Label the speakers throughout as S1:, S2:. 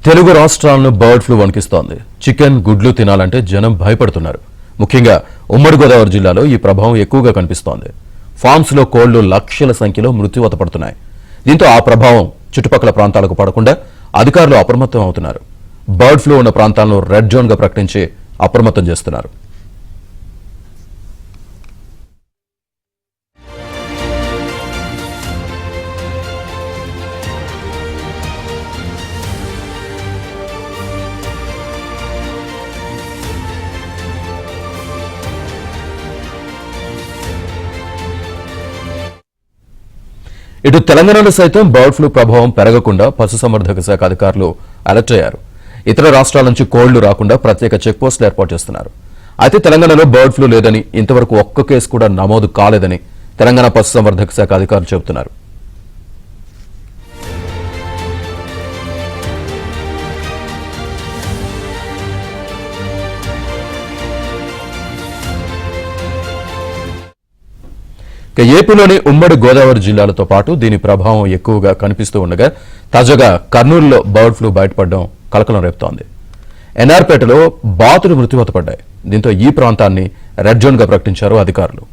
S1: తెలుగు రాష్ట్రాలను bird flu వణికిస్తోంది. Chicken, గుడ్లు తినాలంటే జనం భయపడుతున్నారు. ముఖ్యంగా ఉమ్మడి గోదావరి జిల్లాలో ఈ ప్రభావం ఎక్కువగా కనిపిస్తోంది. ఫార్మ్స్ లో కోళ్లు లక్షల సంఖ్యలో మృత్యువాత పడుతున్నాయి. దీంతో ఆ ప్రభావం చుట్టుపక్కల ప్రాంతాలకు పడకుండా అధికారులు అప్రమత్తం అవుతున్నారు. బర్డ్ ఫ్లూ ఉన్న ప్రాంతాలను రెడ్ జోన్ గా ప్రకటించి అప్రమత్తం చేస్తున్నారు. ఇటు తెలంగాణలో సైతం బర్డ్ ఫ్లూ ప్రభావం పెరగకుండా పశుసంవర్ధక శాఖ అధికారులు అలర్ట్ అయ్యారు. ఇతర రాష్ట్రాల నుంచి కోళ్లు రాకుండా ప్రత్యేక చెక్ పోస్టులు ఏర్పాటు చేస్తున్నారు. అయితే తెలంగాణలో బర్డ్ ఫ్లూ లేదని, ఇంతవరకు ఒక్క కేసు కూడా నమోదు కాలేదని తెలంగాణ పశుసంవర్ధక శాఖ అధికారులు చెబుతున్నారు. ఏపీలోని ఉమ్మడి గోదావరి జిల్లాలతో పాటు దీని ప్రభావం ఎక్కువగా కనిపిస్తూ ఉండగా తాజాగా కర్నూలులో బర్డ్ ఫ్లూ బయటపడడం కలకలం రేపుతోంది. ఎన్ఆర్పేటలో బాతులు మృత్యువాత పడ్డాయి. దీంతో ఈ ప్రాంతాన్ని రెడ్ జోన్ గా ప్రకటించారు అధికారులు.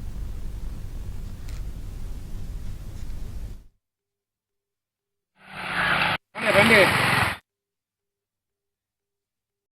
S2: రండి